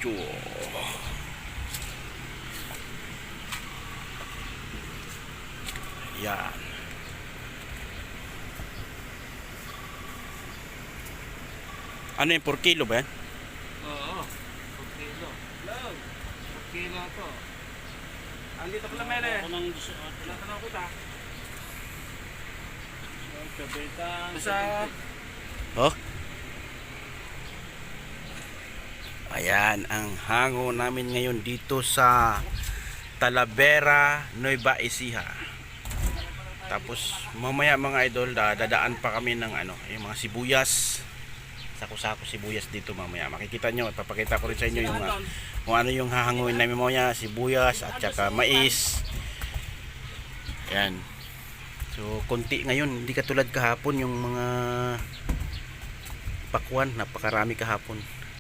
Medyo yan. Ano yung 4 kilo ba yan? Oo, 4 kilo. Hello, 4 kilo to. Andito pala mere. Ako nang tinatanong ko ta. Sa Oh. Ayan ang hango namin ngayon dito sa Talavera, Nueva Ecija. Tapos mamaya mga idol, dadaan pa kami ng yung mga sibuyas. Sako-sako sibuyas dito mamaya. Makikita nyo, papakita ko rin sa inyo yung kung ano yung hahanguin namin mamaya, sibuyas at saka mais. Ayan. So konti ngayon, hindi katulad kahapon yung mga pakwan, napakarami kahapon.